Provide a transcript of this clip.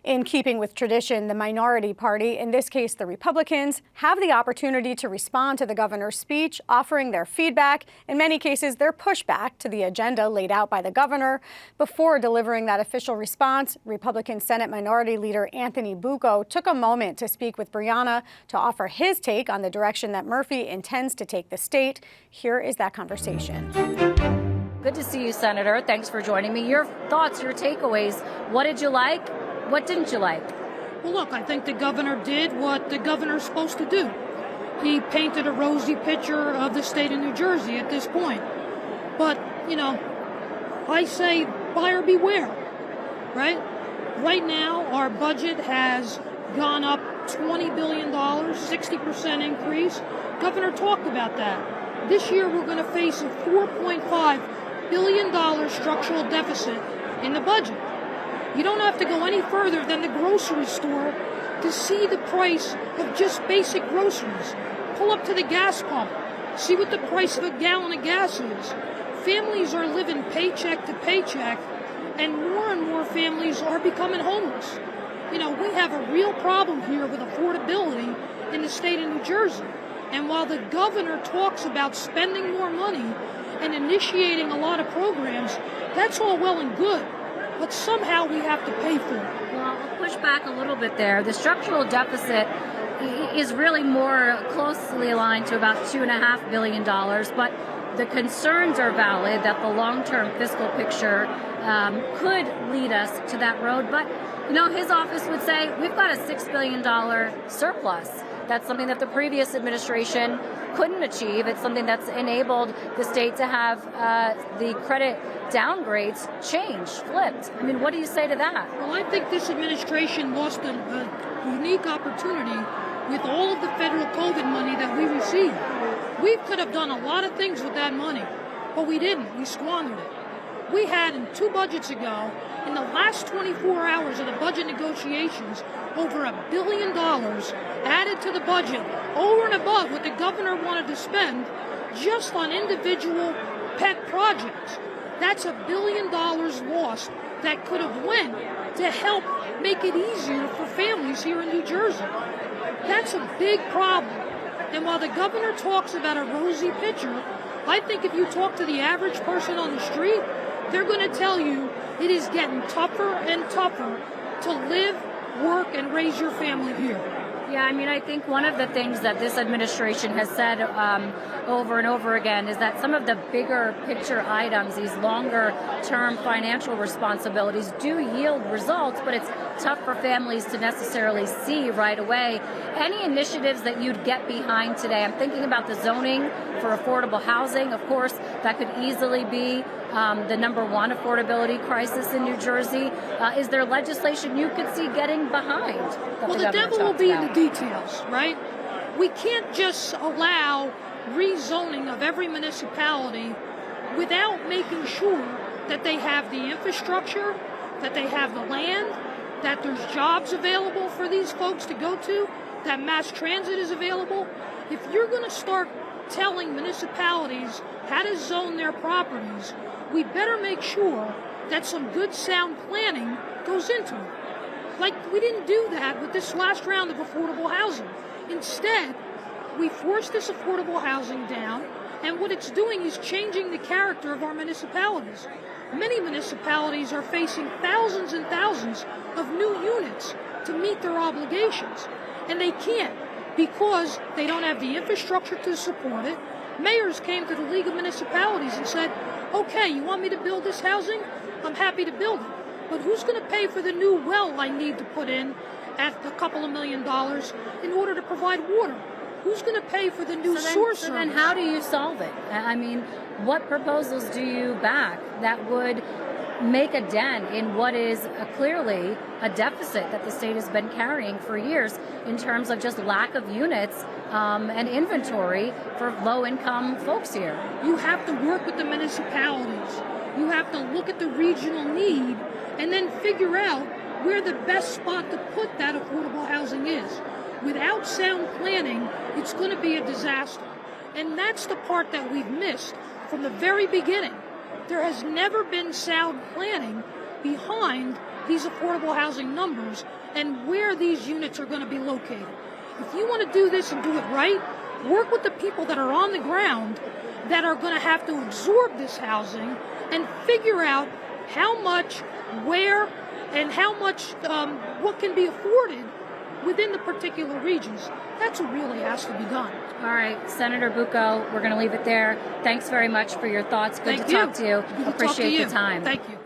In keeping with tradition, the minority party, in this case the Republicans, have the opportunity to respond to the governor's speech, offering their feedback, in many cases their pushback to the agenda laid out by the governor. Before delivering that official response, Republican Senate Minority Leader Anthony Bucco took a moment to speak with Brianna to offer his take on the direction that Murphy intends to take the state. Here is that conversation. Good to see you, Senator. Thanks for joining me. Your thoughts, your takeaways. What did you like? What didn't you like? Well, look, I think the governor did what the governor's supposed to do. He painted a rosy picture of the state of New Jersey at this point. But, I say buyer beware, right? Right now, our budget has gone up $20 billion, 60% increase. Governor talked about that. This year, we're going to face a $4.5 billion structural deficit in the budget. You don't have to go any further than the grocery store to see the price of just basic groceries. Pull up to the gas pump, see what the price of a gallon of gas is. Families are living paycheck to paycheck, and more families are becoming homeless. We have a real problem here with affordability in the state of New Jersey. And while the governor talks about spending more money and initiating a lot of programs, that's all well and good. But somehow we have to pay for it. Well, I'll push back a little bit there. The structural deficit is really more closely aligned to about $2.5 billion, but the concerns are valid that the long-term fiscal picture could lead us to that road. But, his office would say, we've got a $6 billion surplus. That's something that the previous administration couldn't achieve. It's something that's enabled the state to have the credit downgrades flipped. What do you say to that? Well, I think this administration lost a unique opportunity with all of the federal COVID money that we received. We could have done a lot of things with that money, but we didn't. We squandered it. We had, in 2 budgets ago, in the last 24 hours of the budget negotiations, over $1 billion added to the budget, over and above what the governor wanted to spend just on individual pet projects. That's $1 billion lost that could have went to help make it easier for families here in New Jersey. That's a big problem. And while the governor talks about a rosy picture, I think if you talk to the average person on the street, they're going to tell you it is getting tougher and tougher to live, work, and raise your family here. Yeah, I think one of the things that this administration has said over and over again is that some of the bigger picture items, these longer term financial responsibilities, do yield results, but it's tough for families to necessarily see right away. Any initiatives that you'd get behind today? I'm thinking about the zoning for affordable housing. Of course, that could easily be the number one affordability crisis in New Jersey. Is there legislation you could see getting behind? Well, the devil will be in the details, right? We can't just allow rezoning of every municipality without making sure that they have the infrastructure, that they have the land, that there's jobs available for these folks to go to, that mass transit is available. If you're going to start telling municipalities how to zone their properties, we better make sure that some good sound planning goes into it. Like, we didn't do that with this last round of affordable housing. Instead, we forced this affordable housing down, and what it's doing is changing the character of our municipalities. Many municipalities are facing thousands and thousands of new units to meet their obligations, and they can't because they don't have the infrastructure to support it. Mayors came to the League of Municipalities and said, okay, you want me to build this housing? I'm happy to build it. But who's going to pay for the new well I need to put in at a couple of $1 million in order to provide water? Who's going to pay for the new sewer service? So then how do you solve it? What proposals do you back that would make a dent in what is clearly a deficit that the state has been carrying for years in terms of just lack of units and inventory for low-income folks here? You have to work with the municipalities. You have to look at the regional need and then figure out where the best spot to put that affordable housing is. Without sound planning, it's going to be a disaster. And that's the part that we've missed from the very beginning. There has never been sound planning behind these affordable housing numbers and where these units are going to be located. If you want to do this and do it right, work with the people that are on the ground that are going to have to absorb this housing and figure out how much, where, and how much, what can be afforded within the particular regions. That's what really has to be done. All right, Senator Bucco, we're going to leave it there. Thanks very much for your thoughts. Good to talk to you. Good to talk to Appreciate you. the time. Thank you.